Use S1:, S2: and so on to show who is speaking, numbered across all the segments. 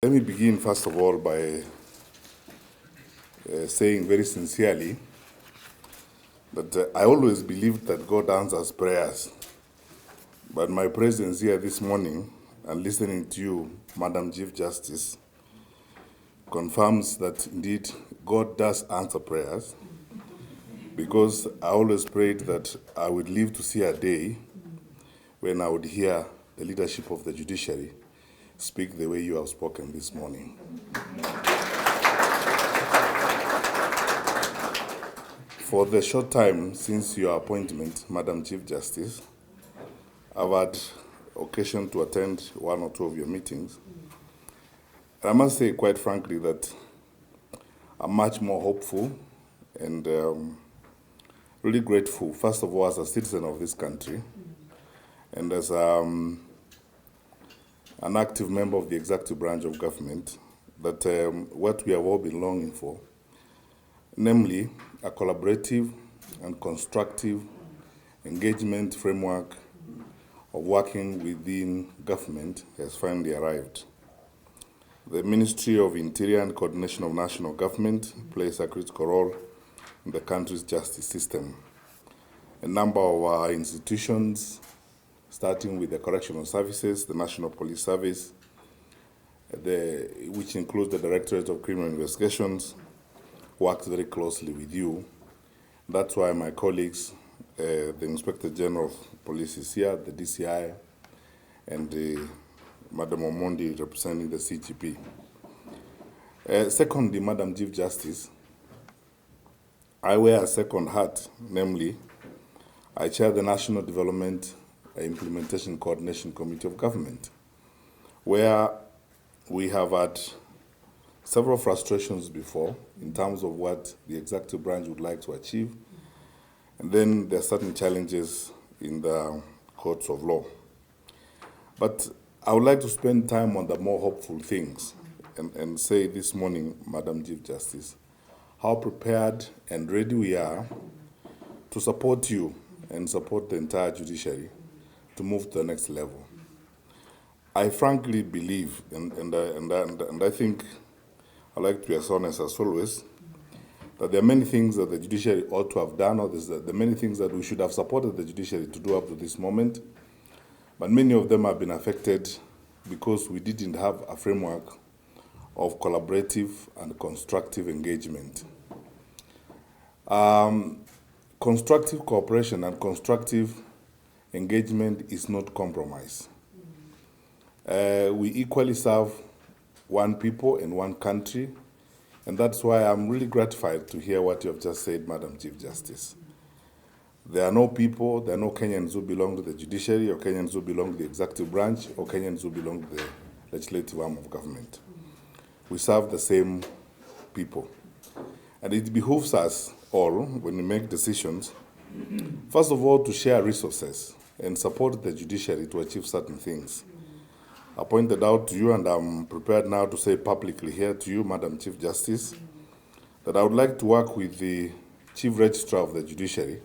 S1: Let me begin, first of all, by saying very sincerely that I always believed that God answers prayers. But my presence here this morning and listening to you, Madam Chief Justice, confirms that indeed God does answer prayers, because I always prayed that I would live to see a day when I would hear the leadership of the judiciary speak the way you have spoken this morning. For the short time since your appointment, Madam Chief Justice, I've had occasion to attend one or two of your meetings. And I must say, quite frankly, that I'm much more hopeful and really grateful, first of all, as a citizen of this country and as an active member of the executive branch of government, that what we have all been longing for, namely a collaborative and constructive engagement framework of working within government, has finally arrived. The Ministry of Interior and Coordination of National Government plays a critical role in the country's justice system. A number of our institutions, starting with the Correctional Services, the National Police Service, which includes the Directorate of Criminal Investigations, works very closely with you. That's why my colleagues, the Inspector General of Police is here, the DCI, and Madam Omondi representing the CGP. Secondly, Madam Chief Justice, I wear a second hat, namely, I chair the National Development Implementation Coordination Committee of Government, where we have had several frustrations before in terms of what the executive branch would like to achieve, and then there are certain challenges in the courts of law. But I would like to spend time on the more hopeful things and say this morning, Madam Chief Justice, how prepared and ready we are to support you and support the entire judiciary to move to the next level. I frankly believe, and I think I like to be as honest as always, that there are many things that the judiciary ought to have done, or there are many things that we should have supported the judiciary to do up to this moment, but many of them have been affected because we didn't have a framework of collaborative and constructive engagement. Constructive cooperation and constructive engagement is not compromise. We equally serve one people and one country, and that's why I'm really gratified to hear what you have just said, Madam Chief Justice. There are no people, there are no Kenyans who belong to the judiciary, or Kenyans who belong to the executive branch, or Kenyans who belong to the legislative arm of government. We serve the same people. And it behooves us all, when we make decisions, first of all, to share resources and support the judiciary to achieve certain things. I pointed out to you, and I'm prepared now to say publicly here to you, Madam Chief Justice, that I would like to work with the Chief Registrar of the Judiciary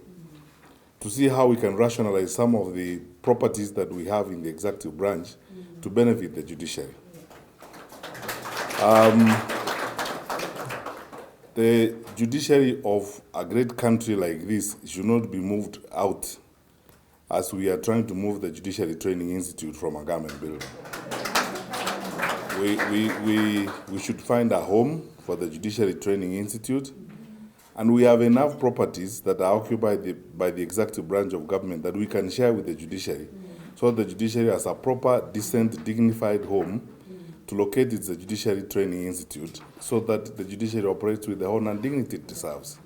S1: to see how we can rationalize some of the properties that we have in the executive branch to benefit the judiciary. The judiciary of a great country like this should not be moved out as we are trying to move the Judiciary Training Institute from a government building. We should find a home for the Judiciary Training Institute, and we have enough properties that are occupied by the executive branch of government that we can share with the judiciary, so the judiciary has a proper, decent, dignified home to locate its Judiciary Training Institute, so that the judiciary operates with the honor and dignity it deserves.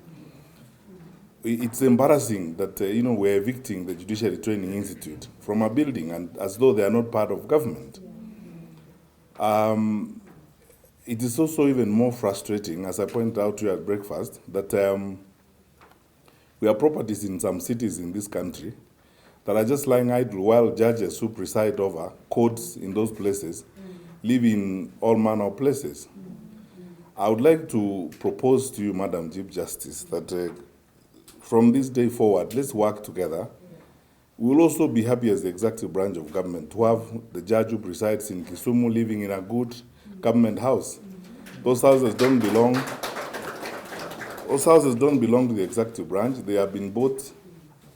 S1: It's embarrassing that we're evicting the Judiciary Training Institute from a building, and as though they are not part of government. It is also even more frustrating, as I pointed out to you at breakfast, that we have properties in some cities in this country that are just lying idle while judges who preside over courts in those places live in all manner of places. I would like to propose to you, Madam Chief Justice, that from this day forward, let's work together. We will also be happy as the executive branch of government to have the judge who presides in Kisumu living in a good government house. Those houses don't belong. Those houses don't belong to the executive branch. They have been bought,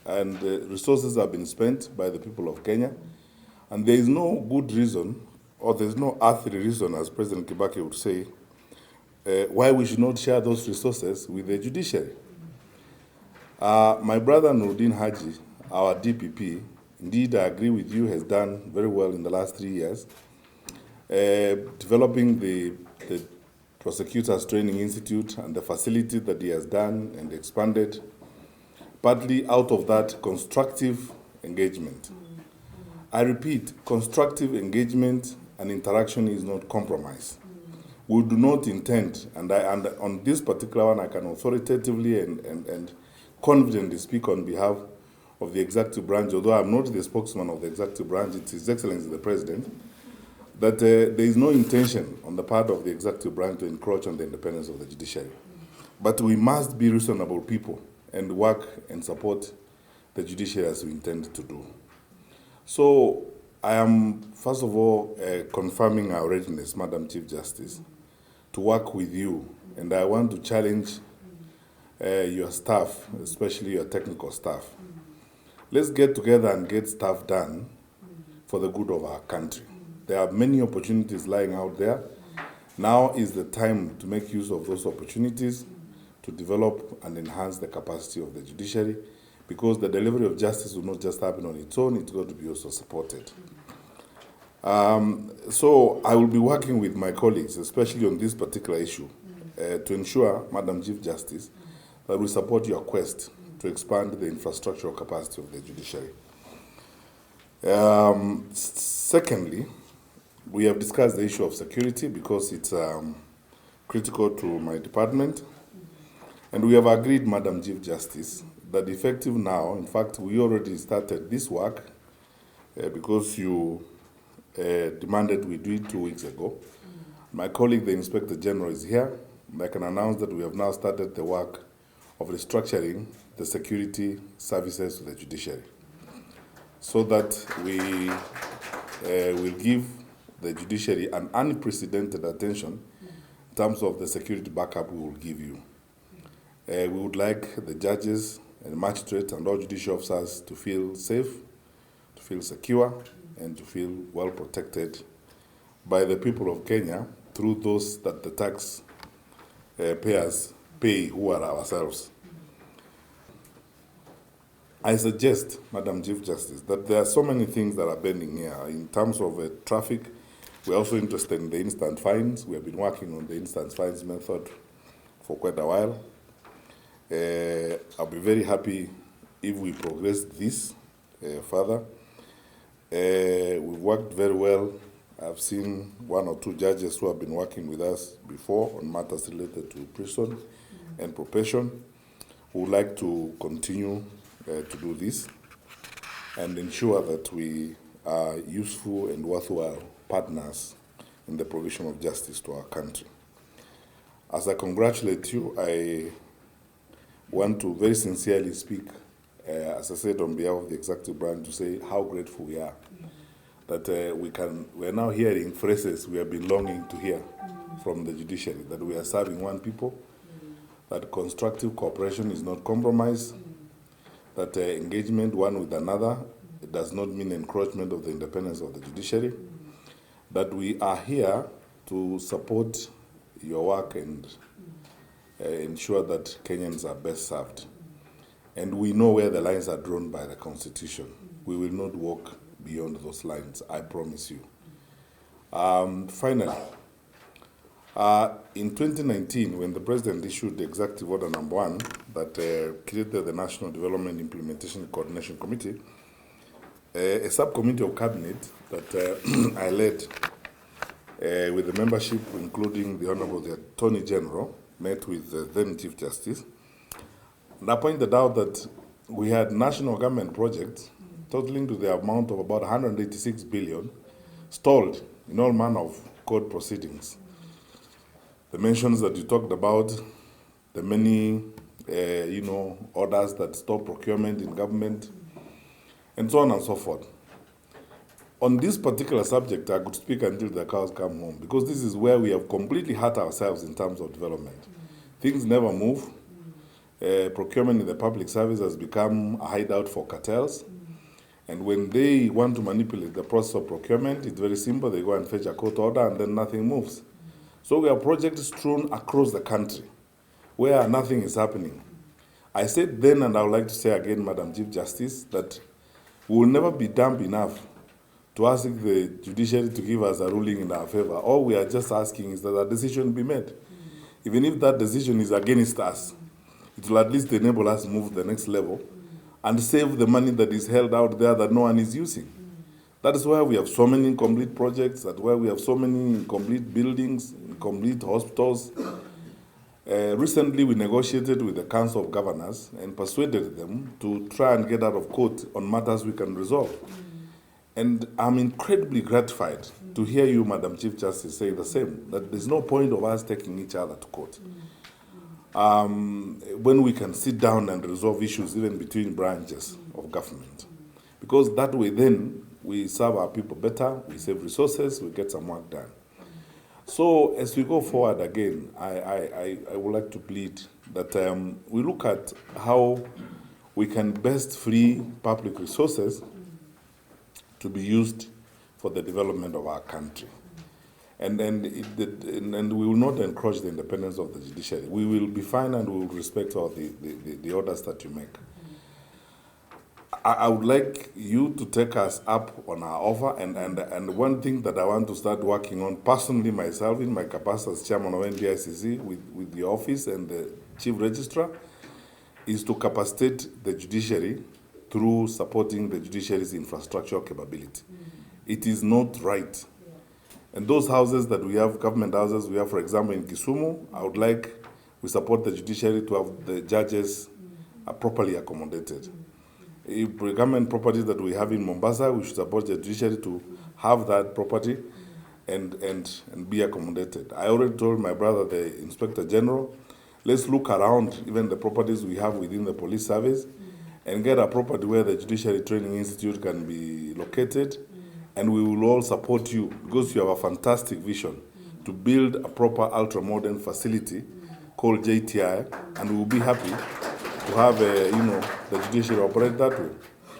S1: and resources have been spent by the people of Kenya. And there is no good reason, or there is no earthly reason, as President Kibaki would say, why we should not share those resources with the judiciary. My brother Nuruddin Haji, our DPP, indeed, I agree with you, has done very well in the last 3 years, developing the Prosecutors Training Institute and the facility that he has done and expanded, partly out of that constructive engagement. I repeat, constructive engagement and interaction is not compromise. We do not intend, and on this particular one, I can authoritatively and confidently speak on behalf of the executive branch, although I'm not the spokesman of the executive branch, it's His Excellency the President, that there is no intention on the part of the executive branch to encroach on the independence of the judiciary. But we must be reasonable people and work and support the judiciary as we intend to do. So I am, first of all, confirming our readiness, Madam Chief Justice, to work with you. And I want to challenge your staff, especially your technical staff. Let's get together and get stuff done for the good of our country. There are many opportunities lying out there. Now is the time to make use of those opportunities to develop and enhance the capacity of the judiciary, because the delivery of justice will not just happen on its own, it's got to be also supported. So I will be working with my colleagues, especially on this particular issue, to ensure, Madam Chief Justice, that we support your quest to expand the infrastructural capacity of the judiciary. Secondly, we have discussed the issue of security because it's critical to my department. And we have agreed, Madam Chief Justice, that effective now, in fact, we already started this work because you demanded we do it 2 weeks ago. My colleague, the Inspector General, is here. I can announce that we have now started the work of restructuring the security services to the judiciary, so that we will give the judiciary an unprecedented attention in terms of the security backup we will give you. We would like the judges and magistrates and all judicial officers to feel safe, to feel secure, and to feel well protected by the people of Kenya through those that the tax payers pay, who are ourselves. I suggest, Madam Chief Justice, that there are so many things that are pending here. In terms of traffic, we're also interested in the instant fines. We have been working on the instant fines method for quite a while. I'll be very happy if we progress this further. We've worked very well. I've seen 1 or 2 judges who have been working with us before on matters related to prison and probation, who would like to continue to do this and ensure that we are useful and worthwhile partners in the provision of justice to our country. As I congratulate you, I want to very sincerely speak, as I said, on behalf of the executive branch, to say how grateful we are that we're now hearing phrases we have been longing to hear from the judiciary, that we are serving one people, that constructive cooperation is not compromise, that engagement one with another, it does not mean encroachment of the independence of the judiciary, that we are here to support your work and ensure that Kenyans are best served. And we know where the lines are drawn by the Constitution. We will not walk beyond those lines, I promise you. Finally, in 2019, when the President issued the Executive Order number 1 that created the National Development Implementation Coordination Committee, a subcommittee of cabinet that I led with the membership, including the Honorable the Attorney General, met with the then Chief Justice. And I pointed out that we had national government projects totaling to the amount of about 186 billion stalled in all manner of court proceedings. The mentions that you talked about, the many, orders that stop procurement in government, and so on and so forth. on this particular subject, I could speak until the cows come home, because this is where we have completely hurt ourselves in terms of development. Things never move. Procurement in the public service has become a hideout for cartels. And when they want to manipulate the process of procurement, it's very simple. They go and fetch a court order and then nothing moves. So we have projects strewn across the country where nothing is happening. I said then, and I would like to say again, Madam Chief Justice, that we will never be dumb enough to ask the judiciary to give us a ruling in our favor. All we are just asking is that a decision be made. Even if that decision is against us, it will at least enable us to move to the next level and save the money that is held out there that no one is using. That is why we have so many incomplete projects, that's why we have so many incomplete buildings, incomplete hospitals. Recently, we negotiated with the Council of Governors and persuaded them to try and get out of court on matters we can resolve. And I'm incredibly gratified to hear you, Madam Chief Justice, say the same, that there's no point of us taking each other to court. When we can sit down and resolve issues even between branches of government. Because that way then, we serve our people better, we save resources, we get some work done. So as we go forward again, I would like to plead that we look at how we can best free public resources to be used for the development of our country. And we will not encroach the independence of the judiciary. We will be fine and we will respect all the orders that you make. I would like you to take us up on our offer, and one thing that I want to start working on personally myself in my capacity as chairman of NDICC with the office and the chief registrar is to capacitate the judiciary through supporting the judiciary's infrastructural capability. It is not right. And those houses that we have, government houses, we have, for example, in Kisumu, I would like we support the judiciary to have the judges properly accommodated. If government property that we have in Mombasa, we should support the judiciary to have that property and be accommodated. I already told my brother, the Inspector General, let's look around even the properties we have within the police service and get a property where the Judiciary Training Institute can be located, and we will all support you because you have a fantastic vision to build a proper ultra-modern facility called JTI, and we will be happy to have the judiciary operate that way.